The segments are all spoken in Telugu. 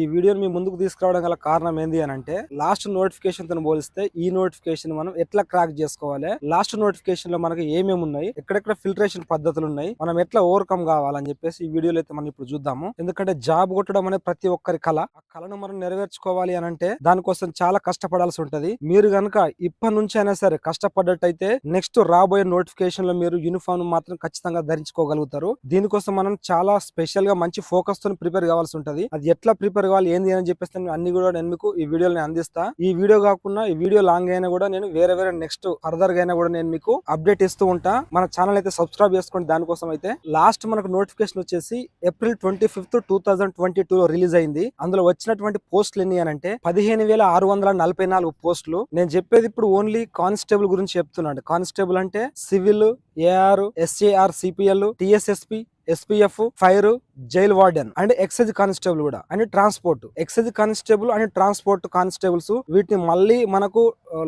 ఈ వీడియోని మీ ముందుకు తీసుకురావడం గల కారణం ఏంది అని అంటే, లాస్ట్ నోటిఫికేషన్ తో పోలిస్తే ఈ నోటిఫికేషన్ మనం ఎట్లా క్రాక్ చేసుకోవాలి, లాస్ట్ నోటిఫికేషన్ లో మనకి ఏమేమి ఉన్నాయి, ఎక్కడెక్కడ ఫిల్టరేషన్ పద్ధతులు ఉన్నాయి, మనం ఎట్లా ఓవర్కమ్ కావాలని చెప్పేసి ఈ వీడియోలో అయితే మనం ఇప్పుడు చూద్దాము. ఎందుకంటే జాబ్ కొట్టడం అనేది ప్రతి ఒక్కరి కళ. ఆ కళను మనం నెరవేర్చుకోవాలి అని అంటే దానికోసం చాలా కష్టపడాల్సి ఉంటది. మీరు గనుక ఇప్పటి నుంచి అయినా సరే కష్టపడ్డట్టయితే నెక్స్ట్ రాబోయే నోటిఫికేషన్ లో మీరు యూనిఫామ్ మాత్రం ఖచ్చితంగా ధరించుకోగలుగుతారు. దీనికోసం మనం చాలా స్పెషల్ గా మంచి ఫోకస్ తో ప్రిపేర్ కావాల్సి ఉంటది. అది ఎట్లా ప్రిపేర్ కావాలి ఏంది అని చెప్పేసి అన్ని కూడా నేను మీకు ఈ వీడియోని అందిస్తా. ఈ వీడియో కాకుండా ఈ వీడియో లాంగ్ అయినా కూడా నేను వేరే నెక్స్ట్ ఫర్దర్ గా అయినా కూడా నేను మీకు అప్డేట్ ఇస్తూ ఉంటా. మన ఛానల్ అయితే సబ్స్క్రైబ్ చేసుకోండి. దానికోసం అయితే లాస్ట్ మనకు నోటిఫికేషన్ వచ్చేసి ఏప్రిల్ 25, 2022 లో రిలీజ్ అయింది. అందులో వచ్చినటువంటి పోస్టులు ఎన్ని అని అంటే 15,644 పోస్టులు. నేను చెప్పేది ఇప్పుడు ఓన్లీ కానిస్టేబుల్ గురించి చెప్తున్నాను. కానిస్టేబుల్ అంటే civil, AR, SAR, CPL, TSSP, SPF, fire, jail warden and excise constable కూడా and transport. Excise constable and transport constables వీటిని మళ్ళీ మనకు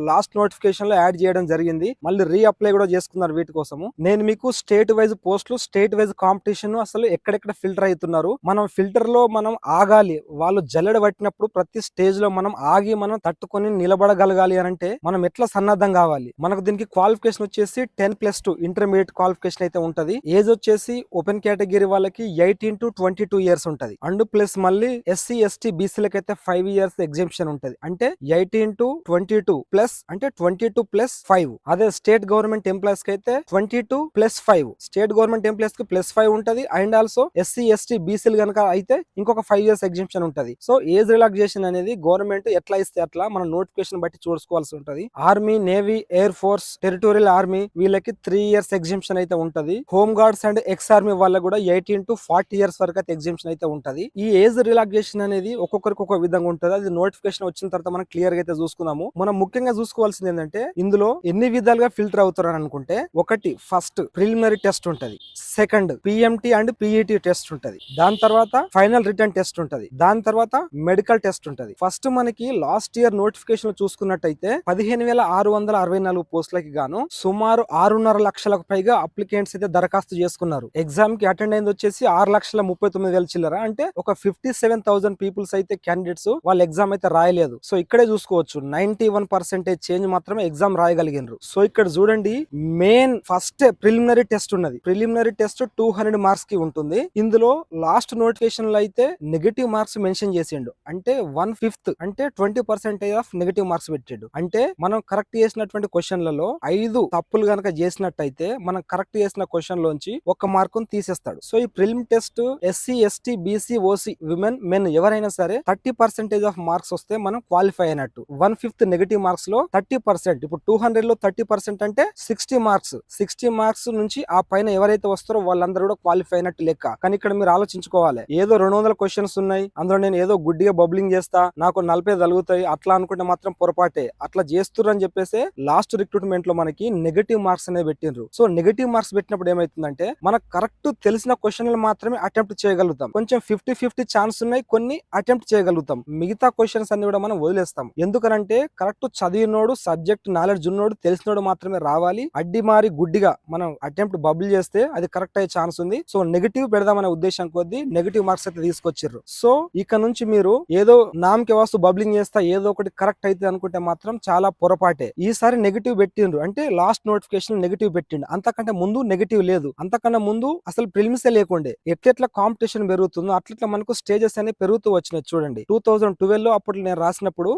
లాస్ట్ నోటిఫికేషన్ లో యాడ్ చేయడం జరిగింది. మళ్ళీ రీ అప్లై కూడా చేసుకున్నారు వీటి కోసము. నేను మీకు స్టేట్ వైజ్ పోస్టులు, స్టేట్ వైజ్ కాంపిటీషన్ అసలు ఎక్కడెక్కడ ఫిల్టర్ అవుతున్నారు, మనం ఫిల్టర్ లో మనం ఆగాలి. వాళ్ళు జల్లెడ పట్టినప్పుడు ప్రతి స్టేజ్ లో మనం ఆగి మనం తట్టుకొని నిలబడగలగాలి అని అంటే మనం ఎట్లా సన్నద్ధం కావాలి. మనకు దీనికి క్వాలిఫికేషన్ వచ్చేసి 10+2 ఇంటర్మీడియట్ క్వాలిఫికేషన్ అయితే ఉంటది. ఏజ్ వచ్చేసి ఓపెన్ కేటగిరీ వాళ్ళకి 18 to 22 ఇయర్స్ ఉంటది. అండ్ ప్లస్ మళ్ళీ ఎస్సీ, ఎస్టీ, బీసీలకి అయితే 5 ఇయర్స్ ఎగ్జామ్షన్ ఉంటది. అంటే 18 to 22 ప్లస్ అంటే 22+5. అదే స్టేట్ గవర్నమెంట్ ఎంప్లాయీస్ కి అయితే 22+5. స్టేట్ గవర్నమెంట్ ఎంప్లాయీస్ కి +5 ఉంటది. అండ్ ఆల్సో ఎస్సీ, ఎస్టీ, బీసీలు కనుక అయితే ఇంకొక 5 ఇయర్స్ ఎగ్జామ్షన్ ఉంటది. సో ఏజ్ రిలాక్సేషన్ అనేది గవర్నమెంట్ ఎట్లా ఇస్తే అట్లా మన నోటిఫికేషన్ బట్టి చూసుకోవాల్సి ఉంటది. Army, navy, air force, territorial army వీళ్ళకి 3 ఇయర్స్ ఎగ్జామ్షన్ అయితే ఉంటది. Home guards and ex army వాళ్ళకి కూడా 18 to 40 ఇయర్స్ వరకు అయితే ఎగ్జామ్షన్ అయితే ఉంటది. ఈ ఏజ్ రిలాక్సేషన్ అనేది ఒక్కొక్కరికి ఒక్కొక్క విధంగా ఉంటది. అది నోటిఫికేషన్ వచ్చిన తర్వాత మనం క్లియర్ గా అయితే చూసుకుందాము. మనం ముఖ్యంగా చూసుకోవాల్సింది ఏంటంటే ఇందులో ఎన్ని విధాలుగా ఫిల్టర్ అవుతారని అనుకుంటే, ఒకటి ఫస్ట్ ప్రిలిమినరీ టెస్ట్ ఉంటది, second PMT and PET test ఉంటది, దాని తర్వాత ఫైనల్ రిటర్న్ టెస్ట్ ఉంటది, దాని తర్వాత మెడికల్ టెస్ట్ ఉంటది. ఫస్ట్ మనకి లాస్ట్ ఇయర్ నోటిఫికేషన్ చూసుకున్నట్టయితే 15,664 పోస్టులకి గాను సుమారు 6.5 లక్షలకు పైగా అప్లికెంట్స్ అయితే దరఖాస్తు చేసుకున్నారు. ఎగ్జామ్ కి అటెండ్ అయింది వచ్చేసి 6,39,000 చిల్లర. అంటే ఒక 57,000 పీపుల్స్ అయితే క్యాండిడేట్స్ వాళ్ళ ఎగ్జామ్ అయితే రాయలేదు. సో ఇక్కడే చూసుకోవచ్చు 91% చేంజ్ మాత్రమే ఎగ్జామ్ రాయగలిగినారు. సో ఇక్కడ చూడండి, మెయిన్ ఫస్ట్ ప్రిలిమినరీ టెస్ట్ ఉన్నది. ప్రిలిమినరీ టెస్ట్ 200 మార్క్స్ కి ఉంటుంది. ఇందులో లాస్ట్ నోటిఫికేషన్ లో అయితే నెగటివ్ మార్క్స్ మెన్షన్ చేసిండు. అంటే 1/5 అంటే 20% ఆఫ్ నెగటివ్ మార్క్స్ పెట్టాడు. అంటే మనం కరెక్ట్ చేసినటువంటి క్వశ్చన్లలో 5 తప్పులు గనక చేసినట్టయితే మనం కరెక్ట్ చేసిన క్వశ్చన్ లోంచి ఒక మార్కును తీసేస్తాడు. సో ఈ prelim test SC, ST, BC, OC, women, men ఎవరైనా సరే 30% ఆఫ్ మార్క్స్ వస్తే మనం క్వాలిఫై అయినట్టు. 1/5 నెగటివ్ మార్క్స్ లో 30%, ఇప్పుడు 200 లో 30% అంటే 60 మార్క్స్. 60 మార్క్స్ నుంచి ఆ పైన ఎవరైతే వస్తారో వాళ్ళందరూ కూడా క్వాలిఫై అయినట్టు లెక్క. కానీ ఇక్కడ మీరు ఆలోచించుకోవాలి, ఏదో 200 క్వశ్చన్స్ ఉన్నాయి, అందులో నేను ఏదో గుడ్డిగా బబ్లింగ్ చేస్తా, నాకు 40 తగులుతాయి అట్లా అనుకుంటే మాత్రం పొరపాటే. అట్లా చేస్తుర్రని చెప్పేసి లాస్ట్ రిక్రూట్మెంట్ లో మనకి నెగటివ్ మార్క్స్ అనేది పెట్టిండ్రు. సో నెగటివ్ మార్క్స్ పెట్టినప్పుడు ఏమైతుందంటే మనకు కరెక్ట్ తెలిసిన క్వశ్చన్లు మాత్రమే అటెంప్ట్ చేయగలుగుతాం. కొంచెం 50-50 ఛాన్స్ ఉన్నాయి, కొన్ని అటెంప్ట్ చేయగలుగుతాం. మిగతా క్వశ్చన్స్ అన్ని కూడా మనం వదిలేస్తాం. ఎందుకనంటే కరెక్ట్ చదివినోడు, సబ్జెక్ట్ నాలెడ్జ్ ఉన్నోడు, తెలిసినోడు మాత్రమే రావాలి. అడ్డి మారి గుడ్డిగా మనం అటెంప్ట్ బబుల్ చేస్తే అది కరెక్ట్ అయ్యే ఛాన్స్ ఉంది. సో నెగటివ్ పెడదామనే ఉద్దేశం కొద్దీ నెగటివ్ మార్క్స్ అయితే తీసుకొచ్చిర్రు. సో ఇక నుంచి మీరు ఏదో నామకే వాస్తు బబ్లింగ్ చేస్తా ఏదో ఒకటి కరెక్ట్ అయితే అనుకుంటే మాత్రం చాలా పొరపాటే. ఈసారి నెగటివ్ పెట్టిండ్రు అంటే లాస్ట్ నోటిఫికేషన్ నెగటివ్ పెట్టిండు. అంతకంటే ముందు నెగటివ్ లేదు. అంతకన్నా ముందు అసలు ప్రిలిమ్సే లేకుండే. ఎట్లా కాంపిటీషన్ పెరుగుతుందో అట్లా మనకు స్టేజెస్ అనేవి పెరుగుతూ వచ్చినాయి. చూడండి 2012 లో అప్పుడు నేను రాసినప్పుడు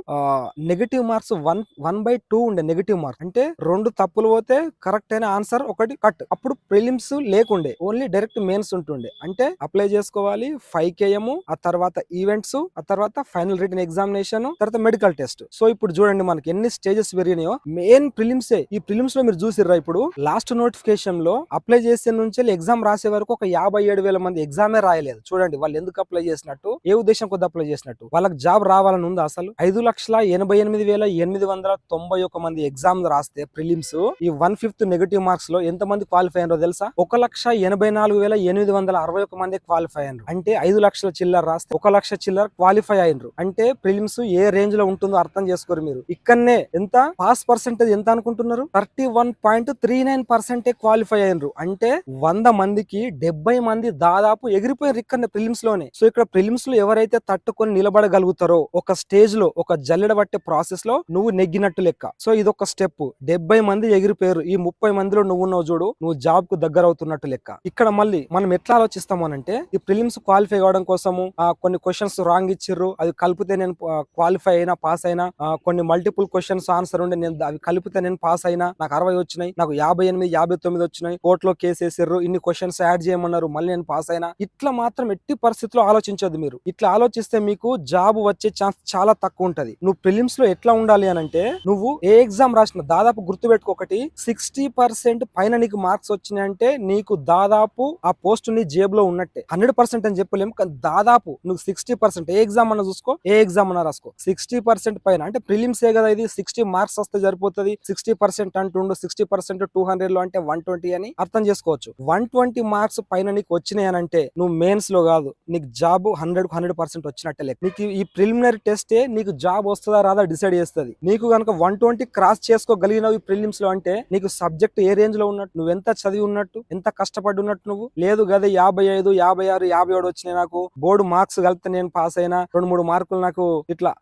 నెగటివ్ మార్క్స్ 1/2 ఉండే నెగటివ్ మార్క్స్. అంటే 2 తప్పులు పోతే కరెక్ట్ అయిన ఆన్సర్ ఒకటి కట్. అప్పుడు ప్రిలిమ్స్ లేకుండే, ఓన్లీ డైరెక్ట్ మెయిన్స్ ఉంటుండే. అంటే అప్లై చేసుకోవాలి, 5 km, ఆ తర్వాత ఈవెంట్స్, ఆ తర్వాత ఫైనల్ రిటన్ ఎగ్జామినేషన్, తర్వాత మెడికల్ టెస్ట్. సో ఇప్పుడు చూడండి మనకి ఎన్ని స్టేజెస్ పెరిగినాయో. మెయిన్ ప్రిలిమ్సే. ఈ ప్రిలిమ్స్ లో మీరు చూసిర్రా, ఇప్పుడు లాస్ట్ నోటిఫికేషన్ లో అప్లై చేసే నుంచి ఎగ్జామ్ రాసే వరకు ఒక 57,000 మంది ఎగ్జామే రాయలేదు. చూడండి వాళ్ళు ఎందుకు అప్లై చేసినట్టు, ఏ ఉద్దేశం కొద్ది అప్లై చేసినట్టు. వాళ్ళకి జాబ్ రావాలని ఉందా? అసలు 5,88,891 మంది ఎగ్జామ్ రాస్తే ప్రిలిమ్స్ ఈ 1/5 నెగటివ్ మార్క్స్ లో ఎంత మంది క్వాలిఫై అయ్యారో తెలుసా? 1,84,861 మంది క్వాలిఫై అయ్యారు. అంటే 5 లక్షల చిల్లర రాస్తే 1 లక్ష చిల్లర క్వాలిఫై అయ్యారు. అంటే ప్రిలిమ్స్ ఏ రేంజ్ లో ఉంటుందో అర్థం చేసుకోరు మీరు. ఇక్కడనే ఎంత పాస్ పర్సెంటేజ్ ఎంత అనుకుంటున్నారు? 31.39% క్వాలిఫై అయ్యారు. అంటే 100 మందికి 70 మంది దాదాపు ఎగిరిపోయారు ఇక్కడ ప్రిలిమ్స్ లోనే. సో ఇక్కడ ప్రిలిమ్స్ లో ఎవరైతే తట్టుకొని నిలబడగలుగుతారో ఒక స్టేజ్ లో ఒక జల్లెడ పట్టే ప్రాసెస్ లో నువ్వు నెగ్గినట్టు లెక్క. సో ఇదొక స్టెప్. 70 మంది ఎగిరిపోయారు, ఈ 30 మందిలో నువ్వు ఉన్నావు చూడు, నువ్వు జాబ్ కు దగ్గర అవుతున్నట్టు లెక్క. ఇక్కడ మళ్ళీ మనం ఎట్లా ఆలోచిస్తాము అంటే ఈ ప్రిలిమ్స్ క్వాలిఫై కావడం కోసము కొన్ని క్వశ్చన్స్ రాంగ్ ఇచ్చిర్రు, అది కలిపితే నేను క్వాలిఫై అయినా పాస్ అయినా, కొన్ని మల్టిపుల్ క్వశ్చన్స్ ఆన్సర్ ఉండే నేను అవి కలిపితే నేను పాస్ అయినా, నాకు 60 వచ్చినాయి, నాకు 58 59 వచ్చినాయి, కోర్టులో కేసు వేసిర్రు, ఇన్ని క్వశ్చన్స్ యాడ్ చేయమన్నారు, మళ్ళీ నేను పాస్ అయినా. ఇట్లా మాత్రం ఎట్టి పరిస్థితిలో ఆలోచించొద్దు మీరు. ఇట్లా ఆలోచిస్తే మీకు జాబ్ వచ్చే ఛాన్స్ చాలా తక్కువ ఉంటది. నువ్వు ప్రిలిమ్స్ లో ఎట్లా ఉండాలి అని అంటే, నువ్వు ఏ ఎగ్జామ్ రాసిన దాదాపు గుర్తుపెట్టుకో, ఒకటి 60% పైన నీకు మార్క్స్ వచ్చినాయంటే నీకు దాదాపు ఆ పోస్ట్ నీ జేబులో ఉన్నట్టే. 100% అని చెప్పలేము, కానీ దాదాపు నువ్వు 60% ఏ ఎగ్జామ్ అన్నా చూసుకో, ఏ ఎగ్జామ్ అన్నా రాసుకో, 60% పైన అంటే ప్రిలిమ్స్ ఏ కదా ఇది, 60 మార్క్స్ వస్తే సరిపోతుంది. 60% అంటుండు, 60% 200 లో అంటే 120 అని అర్థం చేసుకోవచ్చు. 120 మార్క్స్ పైన నీకు వచ్చినాయి అని అంటే నువ్వు మెయిన్స్ లో కాదు, నీకు జాబ్ 100% వచ్చినట్టే లెక్క. నీకు ఈ ప్రిలిమినరీ టెస్టే నీకు జాబ్ వస్తుందా రాదా డిసైడ్ చేస్తుంది. నీకు కనుక 120 క్రాస్ చేసుకోగలిగినవి ప్రిలిమ్స్ లో అంటే నీకు సబ్జెక్ట్ ఏ రేంజ్ లో ఉన్నట్టు, నువ్వు ఎంత చదివి ఉన్నట్టు, ఎంత కష్టపడి ఉన్నట్టు. నువ్వు లేదు కదా 55 56 57 వచ్చినాయి, నాకు బోర్డు మార్క్స్ కలిపితే నేను పాస్ అయినా, 2-3 మార్కులు నాకు ఇట్లా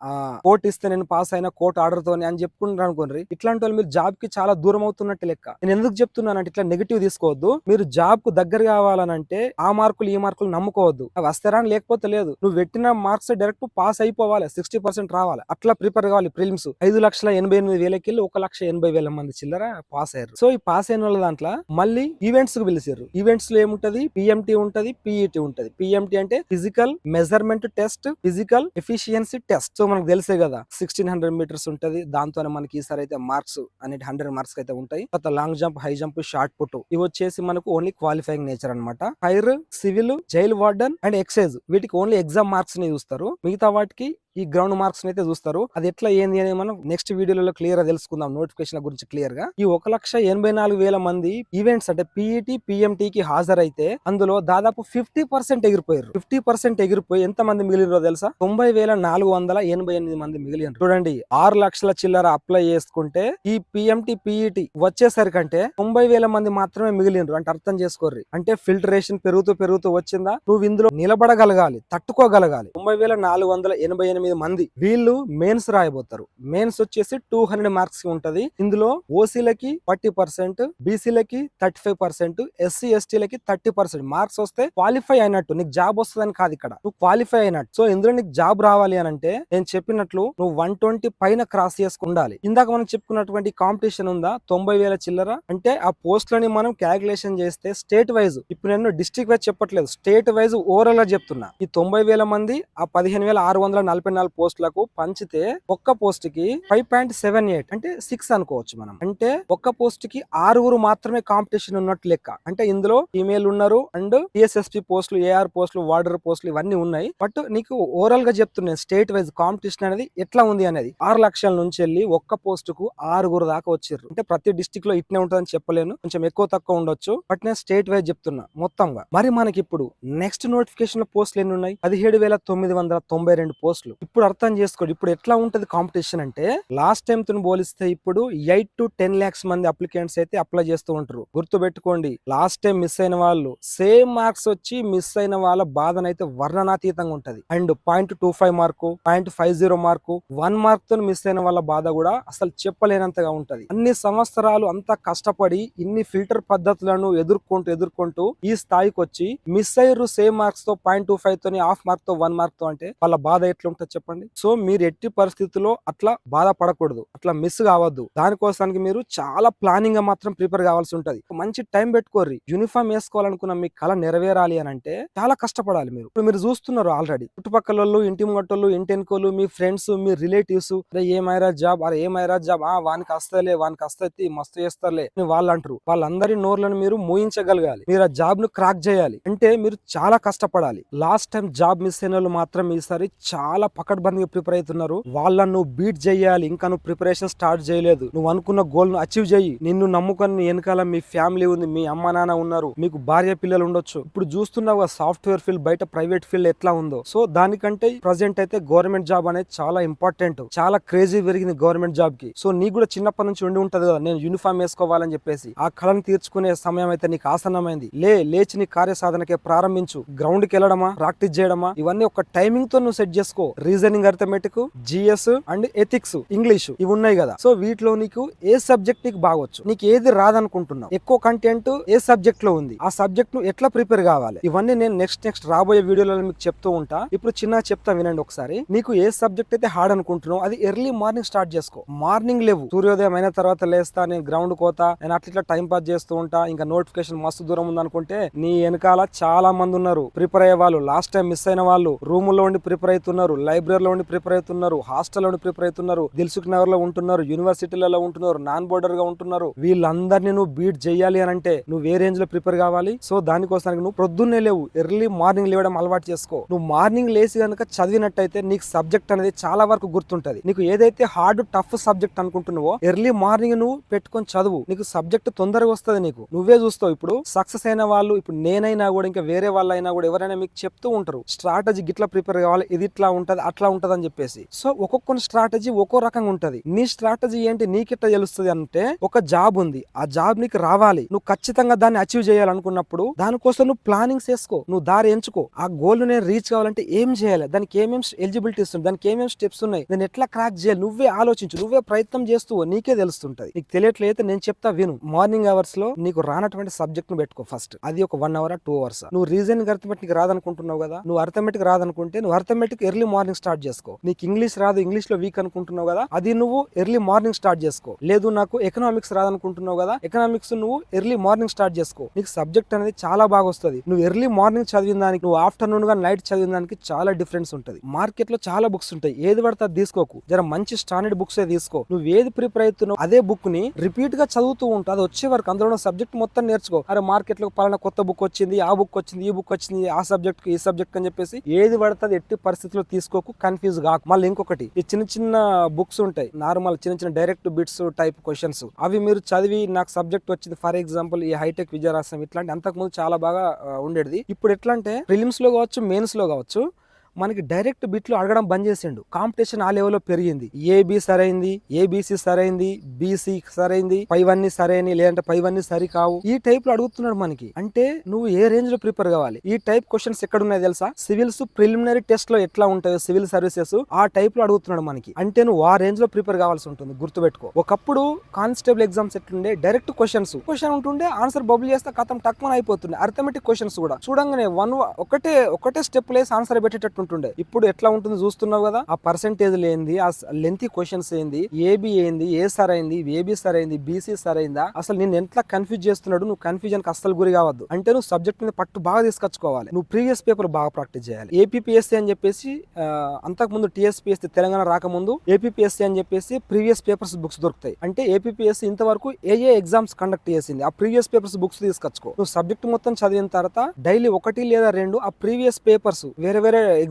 కోర్టు ఇస్తే నేను పాస్ అయినా, కోర్టు ఆర్డర్ తోని అని చెప్పుకుంటారు అనుకోండి. ఇట్లాంటి వాళ్ళు మీరు జాబ్ కి చాలా దూరం అవుతున్నట్టు లెక్క. నేను ఎందుకు చెప్తున్నానంటే ఇట్లా నెగిటివ్ తీసుకోవద్దు. మీరు జాబ్ కు దగ్గర కావాలనంటే ఆ మార్కులు ఈ మార్కులు నమ్ముకోవద్దు. అవి వస్తారా లేకపోతే లేదు. నువ్వు పెట్టిన మార్క్స్ డైరెక్ట్ పాస్ అయిపోవాలి, 60% రావాలి. అట్లా ప్రిపేర్ కావాలి. ప్రిలిమ్స్ 5,88,000 1,80,000 మంది చిల్లర పాస్ అయ్యారు. సో ఈ పాస్ అయిన వాళ్ళ దాంట్లో మళ్ళీ ఈవెంట్స్ కు పిలిచారు. ఈవెంట్స్ లో ఏముంటది, పిఎంటీ ఉంటది, పిఈటి ఉంటది. పిఎంటీ అంటే physical measurement test, physical efficiency test. So మనకు తెలిసే కదా 1600 మీటర్స్ ఉంటది. దాంతోనే మనకి ఈసారి అయితే మార్క్స్ అనేది 100 మార్క్స్ అయితే ఉంటాయి. తర్వాత long jump, high jump, shot put ఇవి వచ్చేసి మనకు ఓన్లీ క్వాలిఫైయింగ్ నేచర్ అనమాట. Fire, civil, jail warden and excise వీటికి ఓన్లీ ఎగ్జామ్ మార్క్స్ ని చూస్తారు. మిగతా వాటికి ఈ గ్రౌండ్ మార్క్స్ అయితే చూస్తారు. అది ఎట్లా ఏంది అని మనం నెక్స్ట్ వీడియోలో క్లియర్ గా తెలుసుకుందాం, నోటిఫికేషన్ గురించి క్లియర్ గా. ఈ 1,84,000 మంది ఈవెంట్స్ అంటే పిఈటి పిఎంటీ కి హాజరైతే అందులో దాదాపు 50% ఎగిరిపోయారు. 50% ఎగిరిపోయి ఎంత మంది మిగిలినో తెలుసా, 90,488 మంది మిగిలిన. చూడండి, 6 లక్షల చిల్లర అప్లై చేసుకుంటే ఈ పిఎంటీ పిఈటి వచ్చేసరికంటే 90,000 మంది మాత్రమే మిగిలినరు. అంటే అర్థం చేసుకోర్రి. అంటే ఫిల్టరేషన్ పెరుగుతూ వచ్చిందా, నువ్వు ఇందులో నిలబడగలగాలి, తట్టుకోగలగాలి. 90,488 మంది వీళ్ళు మెయిన్స్ రాయబోతారు. మెయిన్స్ వచ్చేసి 200 మార్క్స్ ఉంటది. ఇందులో ఓసీలకి 40%, బీసీలకి 35%, ఎస్సీ ఎస్టీలకి 30% మార్క్స్ వస్తే క్వాలిఫై అయినట్టు, నీకు జాబ్ వస్తుందని కాదు, ఇక్కడ నువ్వు క్వాలిఫై అయినట్టు. సో ఇందులో నీకు జాబ్ రావాలి అని అంటే నేను చెప్పినట్లు నువ్వు 120 పైన క్రాస్ చేసుకుండాలి. ఇందాక మనం చెప్పుకున్నటువంటి కాంపిటీషన్ ఉందా 90,000 చిల్లర, అంటే ఆ పోస్టులని మనం క్యాలిక్యులేషన్ చేస్తే స్టేట్ వైజ్, ఇప్పుడు నేను డిస్ట్రిక్ట్ వైజ్ చెప్పట్లేదు, స్టేట్ వైజ్ ఓవరాల్ గా చెప్తున్నా. ఈ 90,000 మంది ఆ 15,644 పోస్టులకు పంచితే ఒక్క పోస్ట్ కి 5.78 అంటే 6 అనుకోవచ్చు మనం. అంటే ఒక్క పోస్ట్ కి 6 మాత్రమే కాంపిటీషన్ ఉన్నట్టు లెక్క. అంటే ఇందులో ఫీమేల్ ఉన్నారు అండ్ టిఎస్ఎస్పి పోస్టులు, ఏఆర్ పోస్టులు, వార్డర్ పోస్టులు ఇవన్నీ ఉన్నాయి. బట్ నీకు ఓవరాల్ గా చెప్తున్నాను స్టేట్ వైజ్ కాంపిటీషన్ అనేది ఎట్లా ఉంది అనేది. 6 లక్షల నుంచి వెళ్ళి ఒక్క పోస్ట్ కు 6 దాకా వచ్చారు. అంటే ప్రతి డిస్ట్రిక్ట్ లో ఇట్నే ఉంటుందని చెప్పలేను, కొంచెం ఎక్కువ తక్కువ ఉండొచ్చు, బట్ నేను స్టేట్ వైజ్ చెప్తున్నా మొత్తంగా. మరి మనకి ఇప్పుడు నెక్స్ట్ నోటిఫికేషన్ లో పోస్టులు ఎన్ని ఉన్నాయి, 17,992 పోస్టులు. ఇప్పుడు అర్థం చేసుకోండి ఇప్పుడు ఎట్లా ఉంటది కాంపిటీషన్ అంటే, లాస్ట్ టైం తో పోలిస్తే ఇప్పుడు 8 to 10 lakhs మంది అప్లికెంట్స్ అయితే అప్లై చేస్తూ ఉంటారు. గుర్తు పెట్టుకోండి, లాస్ట్ టైం మిస్ అయిన వాళ్ళు సేమ్ మార్క్స్ వచ్చి మిస్ అయిన వాళ్ళ బాధనైతే వర్ణనాతీతంగా ఉంటది. అండ్ 0.25 మార్కు, 0.50 మార్కు, 1 మార్క్ తో మిస్ అయిన వాళ్ళ బాధ కూడా అసలు చెప్పలేనంతగా ఉంటది. అన్ని సంవత్సరాలు అంతా కష్టపడి ఇన్ని ఫిల్టర్ పద్ధతులను ఎదుర్కొంటూ ఈ స్థాయికి వచ్చి మిస్ అయ్యారు సేమ్ మార్క్స్ తో 0.25 తోని, హాఫ్ మార్క్ తో, 1 మార్క్ తో, అంటే వాళ్ళ బాధ ఎట్లుంటది చెప్పండి. సో మీరు ఎట్టి పరిస్థితుల్లో అట్లా బాధపడకూడదు, అట్లా మిస్ కావద్దు. దానికోసానికి మీరు చాలా ప్లానింగ్ గా మాత్రం ప్రిపేర్ కావాల్సి ఉంటది. మంచి టైం పెట్టుకోర్రి. యూనిఫామ్ వేసుకోవాలనుకున్న మీ కళ నెరవేరాలి అని అంటే చాలా కష్టపడాలి. ఇప్పుడు మీరు చూస్తున్నారు ఆల్రెడీ చుట్టుపక్కల వాళ్ళు, ఇంటి ముంగటోళ్ళు, ఇంటెన్కోలు, మీ ఫ్రెండ్స్, మీ రిలేటివ్స్, అరే ఏమైరా జాబ్, వానికి వస్తలే, వానికి వస్తే మస్తు చేస్తారులే అని వాళ్ళు అంటారు. వాళ్ళందరి నోర్లను మీరు మూయించగలగాలి. మీరు ఆ జాబ్ ను క్రాక్ చేయాలి అంటే మీరు చాలా కష్టపడాలి. లాస్ట్ టైం జాబ్ మిస్ అయిన వాళ్ళు మాత్రం ఈసారి చాలా పకడ్బందీగా ప్రిపేర్ అవుతున్నారు. వాళ్ళను నువ్వు బీట్ చేయాలి. ఇంకా నువ్వు ప్రిపరేషన్ స్టార్ట్ చేయలేదు. నువ్వు అనుకున్న గోల్ ను అచీవ్ చేయి. నిన్ను నమ్ముకొని వెనకాల మీ ఫ్యామిలీ ఉంది, మీ అమ్మ నాన్న ఉన్నారు, మీకు భార్య పిల్లలు ఉండొచ్చు. ఇప్పుడు చూస్తున్నావు సాఫ్ట్వేర్ ఫీల్డ్ బయట ప్రైవేట్ ఫీల్డ్ ఎట్లా ఉందో. సో దానికంటే ప్రజెంట్ అయితే గవర్నమెంట్ జాబ్ అనేది చాలా ఇంపార్టెంట్. చాలా క్రేజీ పెరిగింది గవర్నమెంట్ జాబ్ కి. సో నీకు కూడా చిన్నప్పటి నుంచి ఉండి ఉంటది కదా, నేను యూనిఫామ్ వేసుకోవాలని చెప్పేసి. ఆ కళను తీర్చుకునే సమయం అయితే నీకు ఆసన్నమైంది. లేచి నీ కార్యసాధనకే ప్రారంభించు. గ్రౌండ్ కి వెళ్ళడమా, ప్రాక్టీస్ చేయడమా, ఇవన్నీ ఒక టైమింగ్ తో నువ్వు సెట్ చేసుకో. Reasoning, arithmetic, GS and ethics, English ఇవి ఉన్నాయి కదా. సో వీటిలో నీకు ఏ సబ్జెక్ట్ నీకు బాగొచ్చు, నీకు ఏది రాదనుకుంటున్నావు, ఎక్కువ కంటెంట్ ఏ సబ్జెక్ట్ లో ఉంది, ఆ సబ్జెక్ట్ ను ఎట్లా ప్రిపేర్ కావాలి, ఇవన్నీ నేను నెక్స్ట్ రాబోయే వీడియోలలో మీకు చెప్తూ ఉంటా. ఇప్పుడు చిన్న చెప్తా వినండి ఒకసారి. నీకు ఏ సబ్జెక్ట్ అయితే హార్డ్ అనుకుంటున్నావు అది ఎర్లీ మార్నింగ్ స్టార్ట్ చేసుకో. మార్నింగ్ లేవు, సూర్యోదయం అయిన తర్వాత లేస్తా, నేను గ్రౌండ్ కోతా, నేను అట్లా టైం పాస్ చేస్తూ ఉంటా, ఇంకా నోటిఫికేషన్ మస్తు దూరం ఉంది అనుకుంటే నీ వెనకాల చాలా మంది ఉన్నారు ప్రిపేర్ అయ్యే వాళ్ళు. లాస్ట్ టైం మిస్ అయిన వాళ్ళు రూమ్ లో ఉండి ప్రిపేర్ అవుతున్నారు, లైబ్రరీలో ఉండి ప్రిపేర్ అవుతున్నారు, హాస్టల్లో ఉండి ప్రిపేర్ అవుతున్నారు, దిల్సుఖ్ నగర్ లో ఉంటున్నారు, యూనివర్సిటీలలో ఉంటున్నారు, నాన్ బోర్డర్ గా ఉంటున్నారు. వీళ్ళందరినీ నువ్వు బీట్ చేయాలి అని అంటే నువ్వు ఏ రేంజ్ లో ప్రిపేర్ కావాలి. సో దానికోసానికి నువ్వు ప్రొద్దున్నే లేవు, ఎర్లీ మార్నింగ్ లేవడం అలవాటు చేసుకో. నువ్వు మార్నింగ్ లేసి కనుక చదివినట్టయితే నీకు సబ్జెక్ట్ అనేది చాలా వరకు గుర్తుంటది. నీకు ఏదైతే హార్డ్ టఫ్ సబ్జెక్ట్ అనుకుంటున్నావో ఎర్లీ మార్నింగ్ నువ్వు పెట్టుకొని చదువు, నీకు సబ్జెక్ట్ తొందరగా వస్తుంది. నీకు నువ్వే చూస్తావు. ఇప్పుడు సక్సెస్ అయిన వాళ్ళు, ఇప్పుడు నేనైనా కూడా ఇంకా వేరే వాళ్ళైనా కూడా ఎవరైనా మీకు చెప్తూ ఉంటారు స్ట్రాటజీ గిట్లా ప్రిపేర్ కావాలి, ఇది ఇట్లా ఉంటది అట్లా ఉంటది అని చెప్పేసి. సో ఒక్కొక్క స్ట్రాటజీ ఒక్కో రకంగా ఉంటది. నీ స్ట్రాటజీ ఏంటి నీకెట్లా తెలుస్తుంది అంటే, ఒక జాబ్ ఉంది, ఆ జాబ్ నీకు రావాలి, నువ్వు ఖచ్చితంగా దాన్ని అచీవ్ చేయాలనుకున్నప్పుడు దానికోసం నువ్వు ప్లానింగ్ చేసుకో, నువ్వు దారి ఎంచుకో. ఆ గోల్ నేను రీచ్ కావాలంటే ఏం చేయాలి, దానికి ఏమేమి ఎలిజిబిలిటీస్ ఉన్నాయి, దానికి ఏమేమి స్టెప్స్ ఉన్నాయి, నేను ఎట్లా క్రాక్ చేయాలి, నువ్వే ఆలోచించు, నువ్వే ప్రయత్నం చేస్తూ నీకే తెలుస్తుంటది. నీకు తెలియట్లయితే నేను చెప్తా విను. మార్నింగ్ అవర్స్ లో నీకు రానటువంటి సబ్జెక్ట్ ను పెట్టుకో ఫస్ట్. అది ఒక 1 hour 2 hours. నువ్వు రీజనింగ్ అర్థమెటిక్ రాదనుకుంటున్నావు కదా, నువ్వు అర్థమెటిక్ రాదనుకుంటే నువ్వు అర్థమెటిక్ ఎర్లీ మార్నింగ్ స్టార్ట్ చేసుకో. నీకు ఇంగ్లీష్ రాదు, ఇంగ్లీష్ లో వీక్ అనుకుంటున్నావు కదా, అది నువ్వు ఎర్లీ మార్నింగ్ స్టార్ట్ చేసుకో. లేదు నాకు ఎకనామిక్స్ రాదనుకుంటున్నావు కదా, ఎకనామిక్స్ నువ్వు ఎర్లీ మార్నింగ్ స్టార్ట్ చేసుకో. నీకు సబ్జెక్ట్ అనేది చాలా బాగా వస్తుంది. నువ్వు ఎర్లీ మార్నింగ్ చదివిన దానికి, నువ్వు ఆఫ్టర్నూన్ గా నైట్ చదివిన దానికి చాలా డిఫరెన్స్ ఉంటుంది. మార్కెట్ లో చాలా బుక్స్ ఉంటాయి, ఏది పడితే అది తీసుకోకు. జర మంచి స్టాండర్డ్ బుక్స్ తీసుకో. నువ్వు ఏది ప్రిపేర్ అవుతున్నావు అదే బుక్ ని రిపీట్ గా చదువుతూ ఉంటావు. అది వచ్చే వరకు అందులో సబ్జెక్ట్ మొత్తం నేర్చుకో. అరే మార్కెట్ లో పలానా కొత్త బుక్ వచ్చింది, ఆ బుక్ వచ్చింది, ఈ బుక్ వచ్చింది, ఆ సబ్జెక్ట్ ఈ సబ్జెక్ట్ అని చెప్పేసి ఏది పడుతుంది ఎట్టి పరిస్థితిలో తీసుకోకు, కన్ఫ్యూజ్ కాకు. మళ్ళీ ఇంకొకటి, ఈ చిన్న బుక్స్ ఉంటాయి నార్మల్ చిన్న డైరెక్ట్ బిట్స్ టైప్ క్వశ్చన్స్, అవి మీరు చదివి నాకు సబ్జెక్ట్ వచ్చింది. ఫర్ ఎగ్జాంపుల్ ఈ హైటెక్ విజయరాసం ఇట్లాంటి అంతకుముందు చాలా బాగా ఉండేది. ఇప్పుడు ఎట్లా అంటే ప్రిలిమ్స్ లో కావచ్చు, మెయిన్స్ లో కావచ్చు, మనకి డైరెక్ట్ బిట్లు అడగడం బంద్ చేసిండు. కాంపిటీషన్ ఆ లెవెల్లో పెరిగింది. ఏబి సరైంది, ఏబిసి సరైంది, బీసీ సరైంది, పైవన్నీ సరైన, లేదంటే పైవన్నీ సరి కావు, ఈ టైప్ లో అడుగుతున్నాడు మనకి. అంటే నువ్వు ఏ రేంజ్ లో ప్రిపేర్ కావాలి. ఈ టైప్ క్వశ్చన్స్ ఎక్కడ ఉన్నాయి తెలుసా, సివిల్స్ ప్రిలిమినరీ టెస్ట్ లో ఎట్లా ఉంటాయో సివిల్ సర్వీసెస్ ఆ టైప్ లో అడుగుతున్నాడు మనకి. అంటే నువ్వు ఆ రేంజ్ లో ప్రిపేర్ కావాల్సి ఉంటుంది, గుర్తుపెట్టుకో. ఒకప్పుడు కానిస్టేబుల్ ఎగ్జామ్స్ ఎట్లుండే, డైరెక్ట్ క్వశ్చన్ ఉంటుండే, ఆన్సర్ బబుల్ చేస్తే కథం టక్మన్ అయిపోతుంది. అర్థమెటిక్ క్వశ్చన్స్ కూడా చూడంగానే ఒకటే స్టెప్ లేసి ఆన్సర్ పెట్టేటట్టు ఉంటుండే. ఇప్పుడు ఎట్లా ఉంటుంది చూస్తున్నావు కదా, ఆ పర్సెంటేజ్ ఏంది, ఆ లెంతీ క్వశ్చన్స్ ఏంది, ఏబి ఏంది, ఏ సరైంది, ఏబి సరైంది, బీసీ సరైందా, అసలు నేను ఎట్లా కన్ఫ్యూజ్ చేస్తున్నాడు. నువ్వు కన్ఫ్యూజన్ కి అస్సలు గురి కావద్దు. అంటే నువ్వు సబ్జెక్ట్ మీద పట్టు బాగా తీసుకొచ్చుకోవాలి. నువ్వు ప్రీవియస్ పేపర్ బాగా ప్రాక్టీస్ చేయాలి. ఏపీపీఎస్సీ అని చెప్పేసి అంతకుముందు టీఎస్పీఎస్సీ తెలంగాణ రాకముందు ఏపీపీఎస్సీ అని చెప్పేసి ప్రీవియస్ పేపర్స్ బుక్స్ దొరుకుతాయి. అంటే ఏపీపీఎస్సీ ఇంతవరకు ఏ ఎగ్జామ్స్ కండక్ట్ చేసింది ఆ ప్రీవియస్ పేపర్స్ బుక్స్ తీసుకొచ్చుకో. నువ్వు సబ్జెక్ట్ మొత్తం చదివిన తర్వాత డైలీ 1 లేదా 2 ఆ ప్రీవియస్ పేపర్స్ వేరే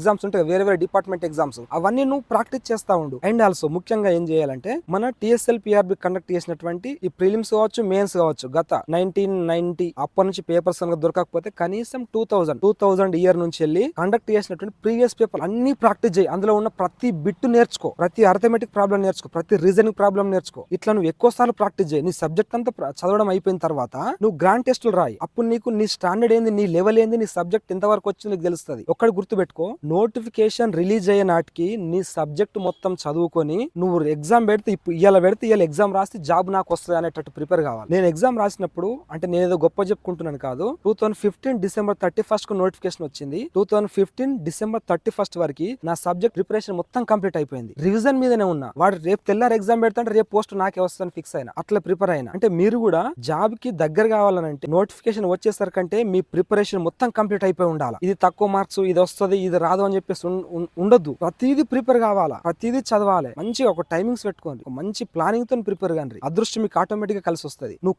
ఎగ్జామ్స్ ఉంటాయి, వేరే డిపార్ట్మెంట్ ఎగ్జామ్స్, అవన్నీ నువ్వు ప్రాక్టీస్ చేస్తా ఉండు. అండ్ ఆల్సో ముఖ్యంగా ఏం చేయాలంటే, మన టిఎస్ఎల్ పిఆర్బి కండక్ట్ చేసినటువంటి ఈ ప్రిలిమ్స్ కావచ్చు, మెయిన్స్ కావచ్చు, గత 1990 అప్పటి నుంచి పేపర్స్ కనుక దొరకకపోతే కనీసం 2000 ఇయర్ నుంచి వెళ్ళి కండక్ట్ చేసినటువంటి ప్రీవియస్ పేపర్ అన్ని ప్రాక్టీస్ చేయి. అందులో ఉన్న ప్రతి బిట్ నేర్చుకో, ప్రతి అర్థమెటిక్ ప్రాబ్లం నేర్చుకో, ప్రతి రీజనింగ్ ప్రాబ్లం నేర్చుకో. ఇట్లా నువ్వు ఎక్కువ సార్లు ప్రాక్టీస్ చేయి. నీ సబ్జెక్ట్ అంతా చదవడం అయిపోయిన తర్వాత నువ్వు గ్రాండ్ టెస్టులు రాయి. అప్పుడు నీకు నీ స్టాండర్డ్ ఏంది, నీ లెవెల్ ఏంది, నీ సబ్జెక్ట్ ఎంత వరకు వచ్చింది నీకు తెలుస్తుంది. ఒక్కటి గుర్తుపెట్టుకో, నోటిఫికేషన్ రిలీజ్ అయ్యే నాటికి నీ సబ్జెక్ట్ మొత్తం చదువుకొని నువ్వు ఎగ్జామ్ పెడితే, ఇవాళ ఎగ్జామ్ రాస్తే జాబ్ నాకు వస్తుంది అనేటట్టు ప్రిపేర్ కావాలి. నేను ఎగ్జామ్ రాసినప్పుడు అంటే నేను ఏదో గొప్ప చెప్పుకుంటున్నాను కాదు, 2015 December 31 కు నోటిఫికేషన్ వచ్చింది. 2015 December 31 వరకు నా సబ్జెక్ట్ ప్రిపరేషన్ మొత్తం కంప్లీట్ అయిపోయింది. రివిజన్ మీదనే ఉన్నా. వాడు రేపు తెల్లారు ఎగ్జామ్ పెడతాంటే రేపు పోస్ట్ నాకే వస్తుందని ఫిక్స్ అయినా, అట్లా ప్రిపేర్ అయినా. అంటే మీరు కూడా జాబ్ కి దగ్గర కావాలంటే నోటిఫికేషన్ వచ్చేసరికంటే మీ ప్రిపరేషన్ మొత్తం కంప్లీట్ అయిపోయి ఉండాలి. ఇది తక్కువ మార్క్స్, ఇది వస్తుంది, ఇది రాదు అని చెప్పేసి ఉండొద్దు. ప్రతిదీ ప్రిపేర్ కావాలా, ప్రతిదీ చదవాలి, మంచిగా ఒక టైమింగ్స్ పెట్టుకోండి, మంచి ప్లానింగ్ తో ప్రిపేర్ కండి. అదృష్టం మీకు ఆటోమేటిక్ గా కలిసి వస్తుంది. నువ్వు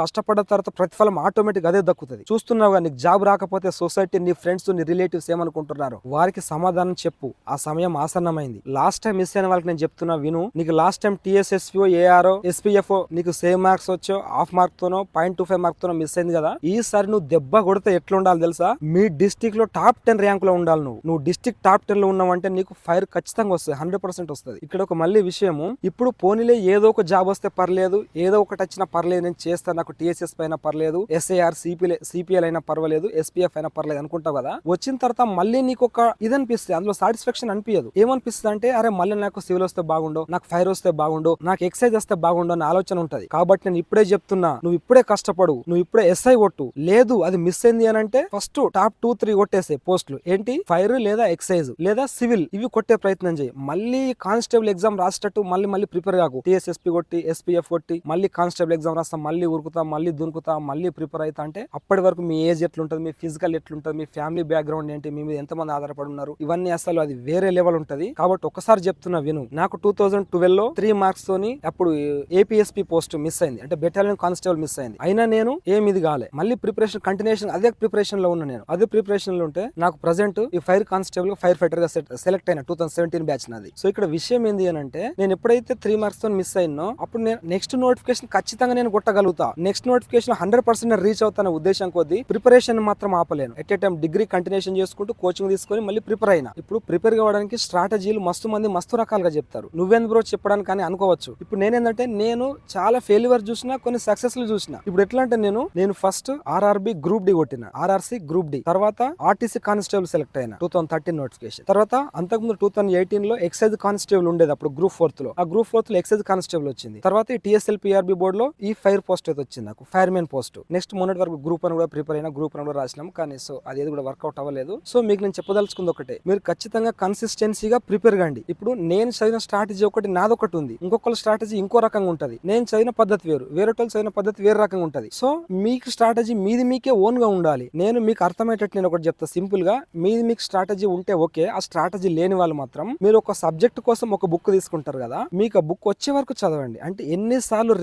కష్టపడ్డ తర్వాత ప్రతిఫలం ఆటోమేటిక్ అదే దక్కుతుంది. చూస్తున్నావుగా, నీకు జాబ్ రాకపోతే సొసైటీ, నీ ఫ్రెండ్స్, నీ రిలేటివ్స్ ఏమనుకుంటున్నారు, వారికి సమాధానం చెప్పు. ఆ సమయం ఆసన్నమైంది. లాస్ట్ టైం మిస్ అయిన వాళ్ళకి నేను చెప్తున్నా విను. నీకు last time TSSPO, ARO, SPFO నీకు సేమ్ మార్క్స్ వచ్చో, హాఫ్ మార్క్ తోనో 0.25 మార్క్ తోనో మిస్ అయింది కదా. ఈసారి నువ్వు దెబ్బ కొడితే ఎట్లా ఉండాలి తెలుసా? మీ డిస్టిక్ లో టాప్ 10 ర్యాంక్ లో ఉండాలి. నువ్వు డిస్టిక్ టాప్ 10 లో ఉన్నావంటే నీకు ఫైర్ ఖచ్చితంగా వస్తుంది, 100% వస్తుంది. ఇక్కడ ఒక మళ్ళీ విషయము, ఇప్పుడు పోనీలే ఏదో ఒక జాబ్ వస్తే పర్లేదు, ఏదో ఒకటి వచ్చినా పర్లేదు, నేను చేస్తాను, నాకు TSS పైన పర్లేదు, SAR CPL అయినా పర్వాలేదు, SPF అయినా పర్లేదు అనుకుంటావు కదా. వచ్చిన తర్వాత మళ్ళీ నీకు ఒక ఇది అనిపిస్తుంది, అందులో సాటిస్ఫాక్షన్ అనిపించదు. ఏమనిపిస్తుంది అంటే, అరే మళ్ళీ నాకు సివిల్ వస్తే బాగుండు, నాకు ఫైర్ వస్తే బాగుండు, నాకు ఎక్సైజ్ వస్తే బాగుండు అనే ఆలోచన ఉంటది. కాబట్టి నేను ఇప్పుడే చెప్తున్నా, నువ్వు ఇప్పుడే కష్టపడు, నువ్వు ఇప్పుడే SI కొట్టు. లేదు అది మిస్ అయింది అని అంటే ఫస్ట్ టాప్ 2-3 కొట్టేసే పోస్టులు ఏంటి, ఫైర్ లేదా ఎక్సైజ్ లేదా సివిల్, ఇవి కొట్టే ప్రయత్నం చేయి. మళ్ళీ కానిస్టేబుల్ ఎగ్జామ్ రాసేటట్టు మళ్ళీ ప్రిపేర్ కాకు. TSSP కొట్టి, SPF కొట్టి, మళ్ళీ కానిస్టేబుల్ ఎగ్జామ్ రాస్తా, మళ్ళీ ఉరుకుతా, మళ్ళీ దునుకుతా, మళ్ళీ ప్రిపేర్ అవుతా అంటే అప్పటి వరకు మీ ఏజ్ ఎట్లుంటది, మీ ఫిజికల్ ఎట్లుంటది, మీ ఫ్యామిలీ బ్యాక్గ్రౌండ్ ఏంటి, మీ మీద ఎంతమంది ఆధారపడి ఉన్నారు, ఇవన్నీ అసలు అది వేరే లెవెల్ ఉంటది. కాబట్టి ఒకసారి చెప్తున్నా విను. నాకు 2012 లో 3 మార్క్స్ తోని అప్పుడు APSP పోస్ట్ మిస్ అయింది, అంటే బెటాలియన్ కానిస్టేబుల్ మిస్ అయింది. అయినా నేను ఏమి ఇది కాలే, మళ్ళీ ప్రిపరేషన్ కంటిన్యూషన్ అదే ప్రిపరేషన్ లో ఉన్నా. నేను అదే ప్రిపరేషన్ లో ఉంటే నాకు ప్రజెంట్ ఈ ఫైర్ కానిస్టేబుల్, ఫైర్ ఫైటర్ గా సెలెక్ట్ అయిన 2017 బ్యాచ్ నాది. సో ఇక్కడ విషయం ఏంది అని అంటే, నేను ఎప్పుడైతే 3 మార్క్స్ తో మిస్ అయినో అప్పుడు నేను నెక్స్ట్ నోటిఫికేషన్ ఖచ్చితంగా నేను కొట్టగలుగుతా. నెక్స్ట్ నోటిఫికేషన్ 100% రీచ్ అవుతాన ఉద్దేశం కొద్దీ ప్రిపరేషన్ మాత్రం ఆపలేను. At a time degree continuation చేసుకుంటూ కోచింగ్ తీసుకొని మళ్ళీ ప్రిపేర్ అయినా. ఇప్పుడు ప్రిపేర్ కావడానికి స్ట్రాటజీలు మస్తు రకాలుగా చెప్తారు. నువ్వెందు బ్రో చెప్పడానికి అని అనుకోవచ్చు. ఇప్పుడు నేనేంటంటే, నేను చాలా ఫెయిల్యూర్ చూసినా, కొన్ని సక్సెస్లు చూసినా. ఇప్పుడు ఎట్లా అంటే, నేను ఫస్ట్ RRB గ్రూప్ డి కొట్టిన, RRC గ్రూప్ డి, తర్వాత RTC కానిస్టేబుల్ సెలెక్ట్ అయినా 2013 నోటిఫికేషన్. తర్వాత అంతకుముందు 2018 లో ఎక్సైజ్ కానిస్టేబుల్ ఉండేది, అప్పుడు గ్రూప్ 4 లో. ఆ గ్రూప్ 4 లో ఎక్సైజ్ కానిస్టేబుల్ వచ్చింది. తర్వాత ఈ TSL PRB బోర్డు లో ఈ ఫైర్ పోస్ట్ అయితే వచ్చింది, నాకు ఫైర్ మెన్ పోస్ట్. నెక్స్ట్ మొన్నటి వరకు గ్రూప్ అని కూడా ప్రిపేర్ అయినా, గ్రూప్ అని కూడా రాసినాం, కానీ సో అది కూడా వర్కౌట్ అవ్వలేదు. సో మీకు నేను చెప్పదలుచుకుంది ఒకటే, మీరు ఖచ్చితంగా కన్సిస్టెన్సీగా ప్రిపేర్ కండి. ఇప్పుడు నేను చదివిన స్ట్రాటజీ ఒకటి, నాదొకటి ఉంది, ఇంకొకరి స్ట్రాటజీ ఇంకో రకంగా ఉంటది. నేను చదివిన పద్ధతి వేరు, వేరే వాళ్ళు చదివిన పద్ధతి వేరే రకంగా ఉంటది. సో మీకు స్ట్రాటజీ మీకే ఓన్ గా ఉండాలి. నేను మీకు అర్థమయ్యేటట్టు నేను ఒకటి చెప్తా సింపుల్ గా, మీకు స్ట్రాటజీ ఉంటే ఓకే. ఆ స్ట్రాటజీ లేని వాళ్ళు మాత్రం, మీరు ఒక సబ్జెక్ట్ కోసం ఒక బుక్ తీసుకుంటారు కదా, మీకు ఆ బుక్ వచ్చే వరకు చదవండి. అంటే ఎన్నిసార్లు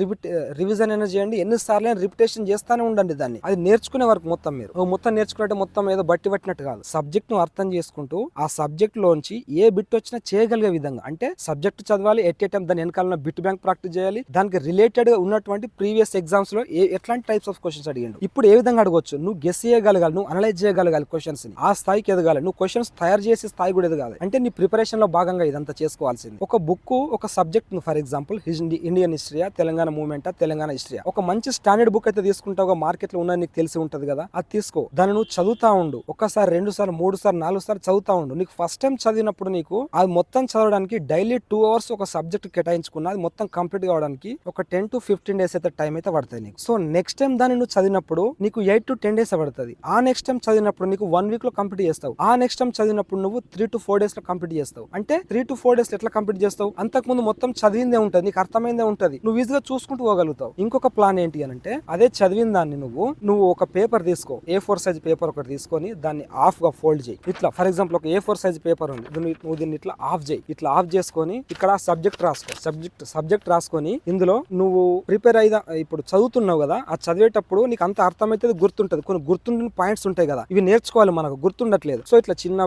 రివిజన్ అయినా చేయండి, ఎన్నిసార్లు రిపిటేషన్ చేస్తానే ఉండండి దాన్ని. అది నేర్చుకునే వరకు మొత్తం మీరు మొత్తం నేర్చుకున్నట్టు మొత్తం ఏదో బట్టి పట్టినట్టు కాదు. సబ్జెక్ట్ ను అర్థం చేసుకుంటూ ఆ సబ్జెక్ట్ లోంచి ఏ బిట్ వచ్చినా చేయగలిగే విధంగా, అంటే సబ్జెక్ట్ చదవాలి, ఎట్ ఏ టైం దాని వెనకాల బిట్ బ్యాంక్ ప్రాక్టీస్ చేయాలి, దానికి రిలేటెడ్ గా ఉన్నటువంటి ప్రీవియస్ ఎగ్జామ్స్ లో ఎట్లాంటి టైప్స్ ఆఫ్ క్వశ్చన్స్ అడిగిండు, ఇప్పుడు ఏ విధంగా అడగొచ్చు, నువ్వు గెస్ చేయగలగాలి, నువ్వు అనలైజ్ చేయగలగాలి క్వశ్చన్స్ ని. ఆ స్థాయికి ఎదగాలి. నువ్వు క్వశ్చన్స్ తయారు చేసే స్థాయి కూడా ఎదగాలి. అంటే నీ ప్రిపరేషన్ లో భాగంగా ఇదంతా చేసుకోవాల్సింది. ఒక బుక్, ఒక సబ్జెక్ట్, ఫర్ ఎగ్జాంపుల్ ఇండియన్ హిస్టరీయా, తెలంగాణ మూవ్మెంటా, తెలంగాణ హిస్టరీయా, ఒక మంచి స్టాండర్డ్ బుక్ అయితే తీసుకుంటావు, మార్కెట్ లో ఉన్నది నీకు తెలిసి ఉంటది కదా, అది తీసుకో. దాన్ని నువ్వు చదువుతా ఉండు. ఒకసారి, 2 సార్లు, 3 సార్లు, 4 సార్లు చదువుతా ఉండు. నీకు ఫస్ట్ టైం చదివినప్పుడు నీకు అది మొత్తం చదవడానికి డైలీ 2 hours ఒక సబ్జెక్ట్ కేటాయించుకున్నా, అది మొత్తం కంప్లీట్ కావడానికి ఒక 10 to 15 days అయితే టైం అయితే పడుతుంది నీకు. సో నెక్స్ట్ టైం దాన్ని నువ్వు చదివినప్పుడు నీకు 8 to 10 days పడుతుంది. ఆ నెక్స్ట్ టైం చదివినప్పుడు నీకు 1 week లో కంప్లీట్ చేస్తావు. ఆ నెక్స్ట్ టైం చదివినప్పుడు నువ్వు 3 to 4 days లో కంప్లీట్ చేస్తావు. అంటే 3 to 4 days ఎట్లా కంప్లీట్ చేస్తావు? అంతకుముందు మొత్తం చదివిందే ఉంటది, నీకు అర్థమైందే ఉంటది, నువ్వు ఈజీగా చూసుకుంటూ పోగలుగుతావు. ఇంకొక ప్లాన్ ఏంటి అని అంటే, అదే చదివిన దాన్ని నువ్వు ఒక పేపర్ తీసుకో, A4 సైజ్ పేపర్ ఒకటి తీసుకొని దాన్ని హాఫ్ గా ఫోల్డ్ చేయి. ఇట్లా ఫర్ ఎగ్జాంపుల్ ఒక A4 సైజ్ పేపర్ ఉంది, నువ్వు దీన్ని ఇట్లా ఆఫ్ చేయి. ఇట్లా ఆఫ్ చేసుకొని ఇక్కడ సబ్జెక్ట్ రాసుకో. సబ్జెక్ట్ రాసుకొని ఇందులో నువ్వు ప్రిపేర్ అయిదా, ఇప్పుడు చదువుతున్నావు కదా, ఆ చదివేటప్పుడు నీకు అంత అర్థమైతే గుర్తుంటది. కొన్ని గుర్తుండిన పాయింట్స్ ఉంటాయి కదా, ఇవి నేర్చుకోవాలి, మనకు గుర్తుండట్లేదు. సో ఇట్లా చిన్న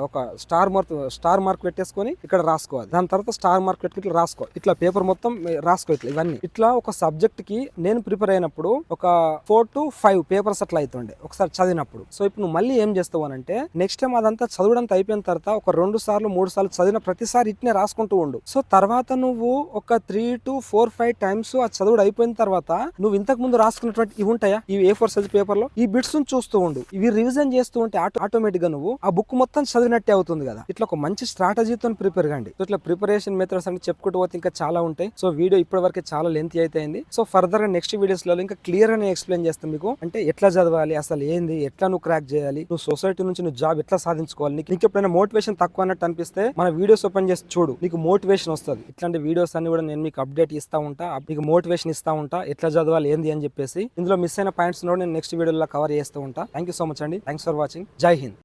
ఒక స్టార్ మార్క్ పెట్టేసుకొని ఇక్కడ రాసుకోవాలి. దాని తర్వాత స్టార్ మార్క్ పెట్టుకుని ఇట్లా రాసుకో. ఇట్లా పేపర్ మొత్తం రాసుకో. ఇవన్నీ ఇట్లా ఒక సబ్జెక్ట్ కి నేను ప్రిపేర్ అయినప్పుడు ఒక 4 to 5 పేపర్స్ అట్లా అవుతుండే ఒకసారి చదివినప్పుడు. సో ఇప్పుడు నువ్వు మళ్ళీ ఏం చేస్తావు అని అంటే, నెక్స్ట్ టైం అదంతా చదవడం అయిపోయిన తర్వాత ఒక 2 సార్లు 3 సార్లు చదివిన ప్రతిసారి ఇట్నే రాసుకుంటూ ఉండు. సో తర్వాత నువ్వు ఒక 3 to 4, 5 టైమ్స్ ఆ చదువుడు అయిపోయిన తర్వాత నువ్వు ఇంతకు ముందు రాసుకున్నటువంటి ఇవి ఉంటాయా, ఈ A4 సైజ్ పేపర్ లో ఈ బిట్స్ చూస్తూ ఉండు. ఇవి రివిజన్ చేస్తూ ఉంటే ఆటోమేటిక్ గా నువ్వు ఆ బుక్ మొత్తం చదివినట్టే అవుతుంది కదా. ఇట్లా ఒక మంచి స్ట్రాటజీతో ప్రిపేర్ కండి. సో ఇట్లా ప్రిపరేషన్ మెథడ్స్ అంటే చెప్పుకుంటూ పోతే ఇంకా చాలా ఉంటాయి. సో వీడియో ఇప్పటి వరకు చాలా లెంత్ అయితే అయింది. సో ఫర్దర్ గా నెక్స్ట్ వీడియోస్ లో ఇంకా క్లియర్ గా ఎక్స్ప్లెయిన్ చేస్తాను మీకు, అంటే ఎట్లా చదవాలి, అసలు ఏంది, ఎట్లా నువ్వు క్రాక్ చేయాలి, నువ్వు సొసైటీ నుంచి నువ్వు జాబ్ ఎట్లా సాధించుకోవాలి. నీకు ఎప్పుడైనా మోటివేషన్ తక్కువ అన్నట్టు అనిపిస్తే మన వీడియోస్ ఓపెన్ చేసి చూడు, నీకు మోటివేషన్ వస్తుంది. ఇట్లాంటి వీడియోస్ అన్ని కూడా నేను మీకు అప్డేట్ ఇస్తా ఉంటా, మీకు మోటివేషన్ ఇస్తా ఉంటా, ఎట్లా చదవాలి ఏంది అని చెప్పేసి. ఇందులో మిస్ అయిన పాయింట్స్ కూడా నేను నెక్స్ట్ వీడియోలో కవర్ చేస్తూ ఉంటా. థ్యాంక్ యూ సో మచ్ అండి. Thanks for watching. జై హింద్.